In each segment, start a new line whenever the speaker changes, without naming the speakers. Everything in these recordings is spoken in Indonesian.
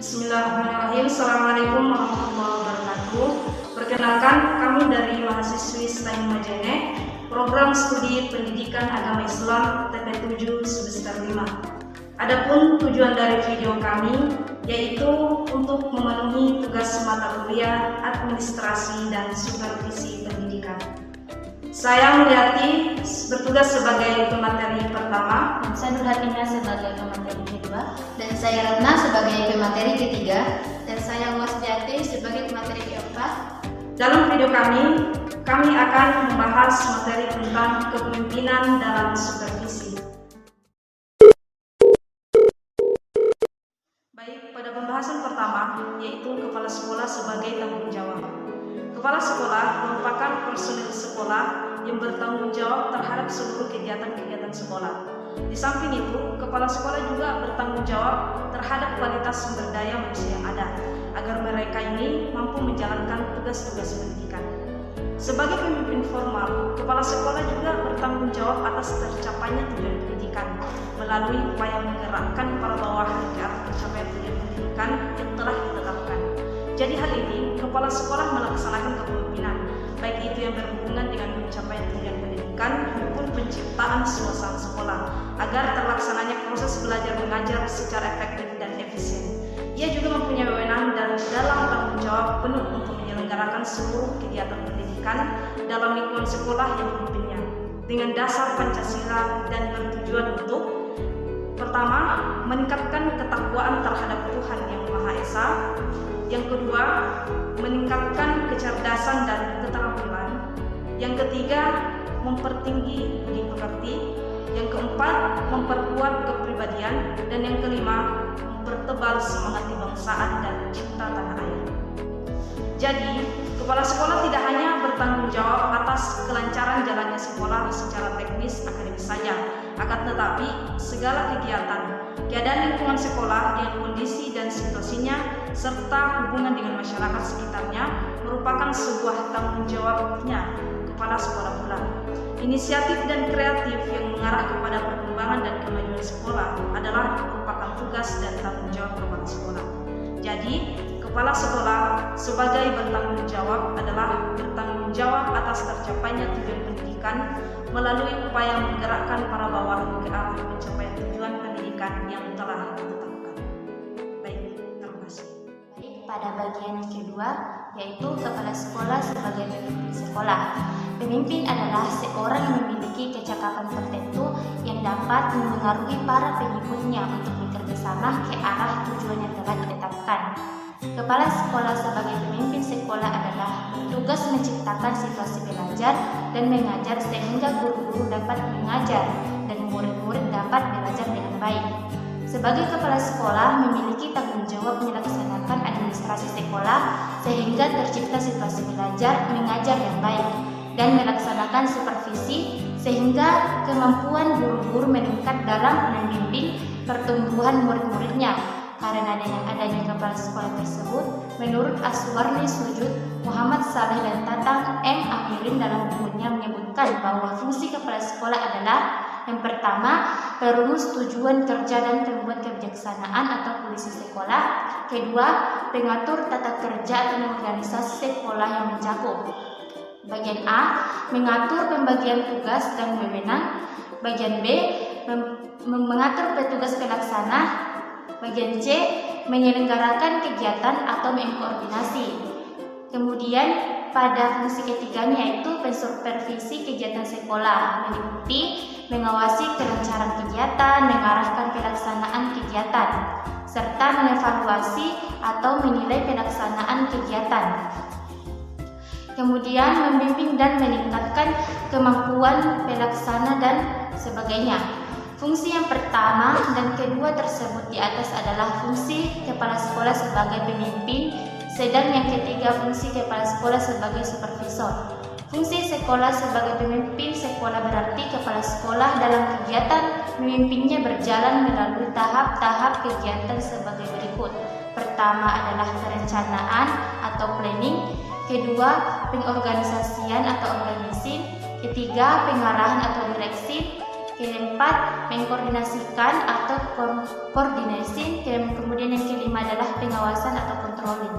Bismillahirrahmanirrahim. Assalamualaikum warahmatullahi wabarakatuh. Perkenalkan, kami dari mahasiswi STAIM Majene, program studi pendidikan agama Islam TP7 semester 5. Adapun tujuan dari video kami yaitu untuk memenuhi tugas mata kuliah administrasi dan supervisi pendidikan. Saya Mulyati bertugas sebagai pemateri pertama,
dan saya Nurhatina sebagai pemateri kedua, dan saya Ratna sebagai pemateri ketiga, dan saya Wasjati sebagai pemateri keempat.
Dalam video kami akan membahas materi tentang kepemimpinan dalam supervisi. Baik, pada pembahasan pertama yaitu kepala sekolah sebagai tanggung jawab. Kepala sekolah merupakan personil sekolah yang bertanggung jawab terhadap seluruh kegiatan-kegiatan sekolah. Di samping itu, kepala sekolah juga bertanggung jawab terhadap kualitas sumber daya manusia yang ada, agar mereka ini mampu menjalankan tugas-tugas pendidikan. Sebagai pemimpin formal, kepala sekolah juga bertanggung jawab atas tercapainya tujuan pendidikan melalui upaya menggerakkan para bawahan ke arah pencapaian tujuan pendidikan yang telah ditetapkan. Jadi hal ini, kepala sekolah melaksanakan kepemimpinan, baik itu yang berhubungan dengan pencapaian tujuan pendidikan maupun penciptaan suasana sekolah, agar terlaksananya proses belajar mengajar secara efektif dan efisien. Ia juga mempunyai wewenang dalam tanggung jawab penuh untuk menyelenggarakan seluruh kegiatan pendidikan dalam lingkungan sekolah yang dipimpinnya, dengan dasar Pancasila dan bertujuan untuk: pertama, meningkatkan ketakwaan terhadap Tuhan Yang Maha Esa. Yang kedua, meningkatkan kecerdasan dan keterampilan. Yang ketiga, mempertinggi budi pekerti. Yang keempat, memperkuat kepribadian. Dan yang kelima, mempertebal semangat kebangsaan dan cinta tanah air. Jadi, kepala sekolah tidak hanya bertanggung jawab atas kelancaran jalannya sekolah secara teknis akademis saja, akan tetapi segala kegiatan, keadaan lingkungan sekolah dengan kondisi dan situasinya, serta hubungan dengan masyarakat sekitarnya merupakan sebuah tanggung jawabnya kepala sekolah pula. Inisiatif dan kreatif yang mengarah kepada perkembangan dan kemajuan sekolah adalah merupakan tugas dan tanggung jawab kepala sekolah. Jadi, kepala sekolah sebagai bertanggung jawab adalah bertanggung jawab atas tercapainya tujuan pendidikan melalui upaya menggerakkan para bawahan ke arah pencapaian tujuan pendidikan yang telah ditetapkan. Baik, terima kasih.
Baik, pada bagian yang kedua yaitu kepala sekolah sebagai pemimpin sekolah. Pemimpin adalah seorang yang memiliki kecakapan tertentu yang dapat mempengaruhi para pengikutnya untuk bekerja sama ke arah tujuan yang telah ditetapkan. Kepala sekolah sebagai pemimpin sekolah adalah tugas menciptakan situasi belajar dan mengajar sehingga guru-guru dapat mengajar dan murid-murid dapat belajar dengan baik. Sebagai kepala sekolah memiliki tanggung jawab melaksanakan administrasi sekolah sehingga tercipta situasi belajar mengajar yang baik dan melaksanakan supervisi sehingga kemampuan guru-guru meningkat dalam membimbing pertumbuhan murid-muridnya. Karena dengan adanya kepala sekolah tersebut, menurut Aswarni Sujud, Muhammad Saleh dan Tatang M. Amirin dalam bukunya menyebutkan bahwa fungsi kepala sekolah adalah: yang pertama, perumus tujuan kerja dan pembuat kebijaksanaan atau polisi sekolah. Kedua, pengatur tata kerja atau organisasi sekolah yang mencakup. Bagian A, mengatur pembagian tugas dan wewenang. Bagian B, mengatur petugas pelaksana. Bagian C, menyelenggarakan kegiatan atau mengkoordinasi. Kemudian pada fungsi ketiganya yaitu mensupervisi kegiatan sekolah, meliputi mengawasi kelancaran kegiatan, mengarahkan pelaksanaan kegiatan, serta mengevaluasi atau menilai pelaksanaan kegiatan. Kemudian membimbing dan meningkatkan kemampuan pelaksana dan sebagainya. Fungsi yang pertama dan kedua tersebut di atas adalah fungsi kepala sekolah sebagai pemimpin, sedang yang ketiga fungsi kepala sekolah sebagai supervisor. Fungsi sekolah sebagai pemimpin sekolah berarti kepala sekolah dalam kegiatan memimpinnya berjalan melalui tahap-tahap kegiatan sebagai berikut. Pertama adalah perencanaan atau planning, kedua pengorganisasian atau organizing, ketiga pengarahan atau direksi, Yang keempat, mengkoordinasikan atau koordinasi. Kemudian yang kelima adalah pengawasan atau controlling.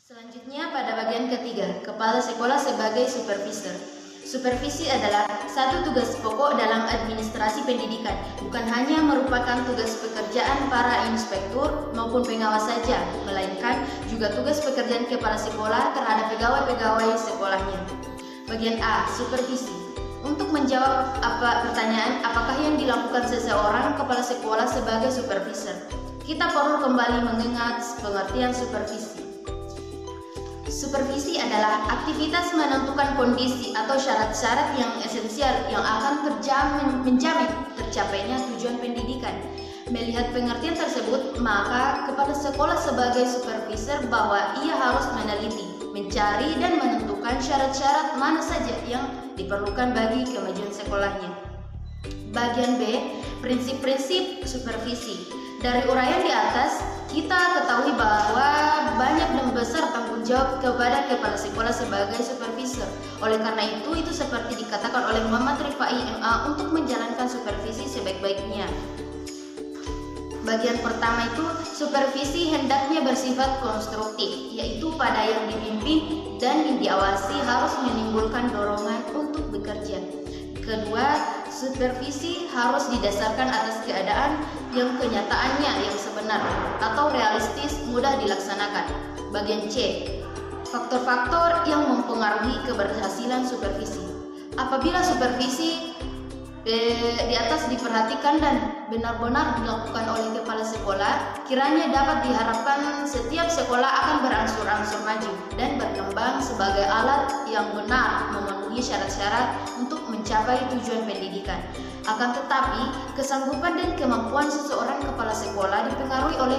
Selanjutnya pada bagian ketiga, kepala sekolah sebagai supervisor. Supervisi adalah satu tugas pokok dalam administrasi pendidikan, bukan hanya merupakan tugas pekerjaan para inspektur maupun pengawas saja, melainkan juga tugas pekerjaan kepala sekolah terhadap pegawai-pegawai sekolahnya. Bagian A, supervisi. Untuk menjawab pertanyaan apakah yang dilakukan seseorang kepala sekolah sebagai supervisor, kita perlu kembali mengingat pengertian supervisi. Supervisi adalah aktivitas menentukan kondisi atau syarat-syarat yang esensial yang akan menjamin tercapainya tujuan pendidikan. Melihat pengertian tersebut, maka kepala sekolah sebagai supervisor bahwa ia harus meneliti, mencari dan menentukan syarat-syarat mana saja yang diperlukan bagi kemajuan sekolahnya. Bagian B, prinsip-prinsip supervisi. Dari uraian di atas, kita ketahui bahwa banyak dan besar tanggung jawab kepada kepala sekolah sebagai supervisor. Oleh karena itu seperti dikatakan oleh Muhammad Rifai MA untuk menjalankan supervisi sebaik-baiknya. Bagian pertama itu, supervisi hendaknya bersifat konstruktif, yaitu pada yang dipimpin dan yang diawasi harus menimbulkan dorongan untuk bekerja. Kedua, supervisi harus didasarkan atas keadaan yang kenyataannya yang sebenar atau realistis mudah dilaksanakan. Bagian C, faktor-faktor yang mempengaruhi keberhasilan supervisi. Apabila supervisi di atas diperhatikan dan benar-benar dilakukan oleh kepala sekolah, kiranya dapat diharapkan setiap sekolah akan berangsur-angsur maju dan berkembang sebagai alat yang benar memenuhi syarat-syarat untuk mencapai tujuan pendidikan. Akan tetapi, kesanggupan dan kemampuan seseorang kepala sekolah dipengaruhi oleh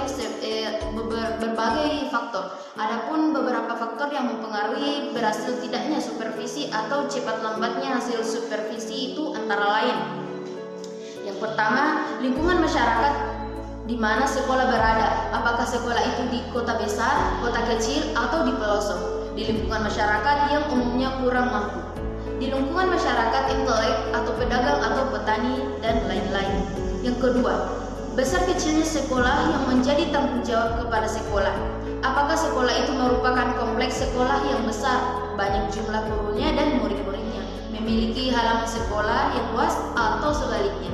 berbagai faktor. Adapun beberapa faktor yang mempengaruhi berhasil tidaknya supervisi atau cepat lambatnya hasil supervisi itu antara lain. Yang pertama, lingkungan masyarakat di mana sekolah berada. Apakah sekolah itu di kota besar, kota kecil, atau di pelosok? Di lingkungan masyarakat yang umumnya kurang mampu. Di lingkungan masyarakat intelek atau pedagang atau petani dan lain-lain. Yang kedua, besar kecilnya sekolah yang menjadi tanggung jawab kepala sekolah. Apakah sekolah itu merupakan kompleks sekolah yang besar, banyak jumlah gurunya dan murid-muridnya, memiliki halaman sekolah yang luas atau sebaliknya.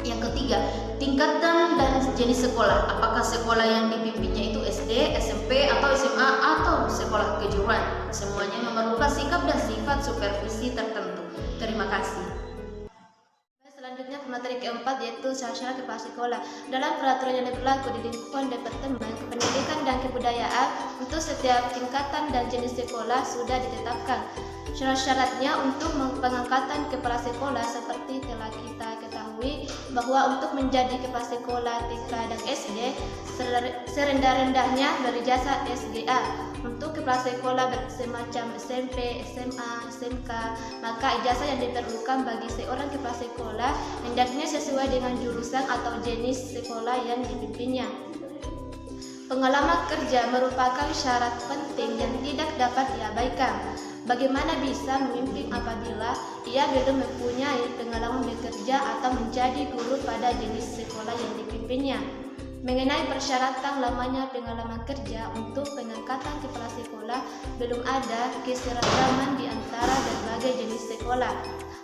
Yang ketiga, tingkatan dan jenis sekolah. Apakah sekolah yang dipimpinnya itu SD, SMP, atau SMA, atau sekolah kejuruan? Semuanya memerlukan sikap dan sifat supervisi tertentu. Terima kasih.
Selanjutnya materi keempat yaitu syarat-syarat kepala sekolah. Dalam peraturan yang berlaku di lingkungan Departemen Pendidikan dan Kebudayaan, untuk setiap tingkatan dan jenis sekolah sudah ditetapkan syarat-syaratnya untuk pengangkatan kepala sekolah. Seperti telah kita ketahui bahwa untuk menjadi kepala sekolah TK dan SD serendah-rendahnya berijazah SGA. Untuk kepala sekolah semacam SMP, SMA, SMK, maka ijazah yang diperlukan bagi seorang kepala sekolah hendaknya sesuai dengan jurusan atau jenis sekolah yang dipimpinnya. Pengalaman kerja merupakan syarat penting yang tidak dapat diabaikan. Bagaimana bisa memimpin apabila ia belum mempunyai pengalaman bekerja atau menjadi guru pada jenis sekolah yang dipimpinnya? Mengenai persyaratan lamanya pengalaman kerja untuk pengangkatan kepala sekolah, belum ada keseragaman di antara berbagai jenis sekolah.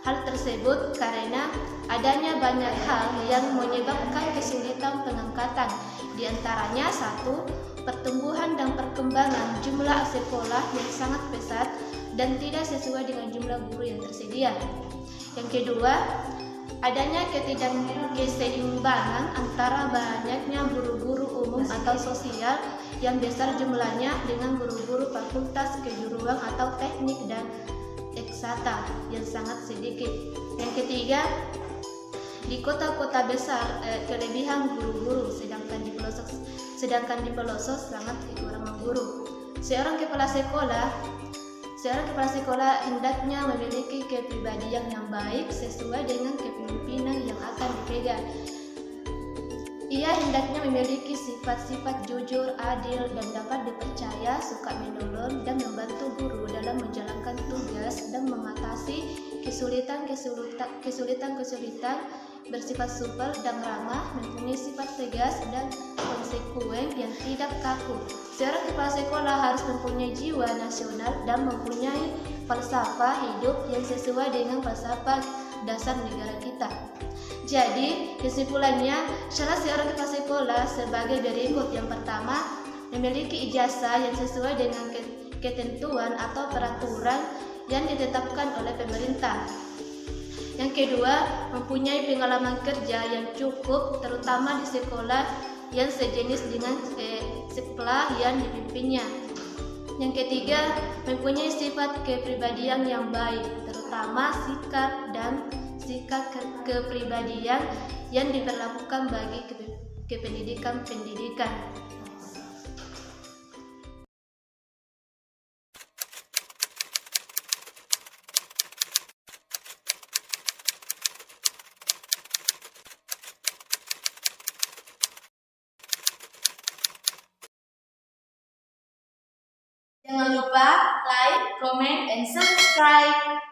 Hal tersebut karena adanya banyak hal yang menyebabkan kesulitan pengangkatan. Di antaranya satu, pertumbuhan dan perkembangan jumlah sekolah yang sangat pesat dan tidak sesuai dengan jumlah guru yang tersedia. Yang kedua, adanya ketidakseimbangan antara banyaknya guru-guru umum atau sosial yang besar jumlahnya dengan guru-guru fakultas kejuruan atau teknik dan eksata yang sangat sedikit. Yang ketiga, di kota-kota besar kelebihan guru-guru sedangkan di pelosok sangat kekurangan guru. Seorang kepala sekolah hendaknya memiliki kepribadian yang baik sesuai dengan kepemimpinan yang akan dipegang. Ia hendaknya memiliki sifat-sifat jujur, adil, dan dapat dipercaya, suka menolong dan membantu guru dalam menjalankan tugas dan mengatasi kesulitan bersifat supel dan ramah, mempunyai sifat tegas dan konsekuen yang tidak kaku. Seorang kepala sekolah harus mempunyai jiwa nasional dan mempunyai falsafah hidup yang sesuai dengan falsafah dasar negara kita. Jadi, kesimpulannya, syarat seorang kepala sekolah sebagai berikut. Yang pertama, memiliki ijazah yang sesuai dengan ketentuan atau peraturan yang ditetapkan oleh pemerintah. Yang kedua, mempunyai pengalaman kerja yang cukup, terutama di sekolah yang sejenis dengan sekolah yang dipimpinnya. Yang ketiga, mempunyai sifat kepribadian yang baik, terutama sikap kepribadian yang diperlakukan bagi kependidikan.
Jangan lupa like, comment, and subscribe.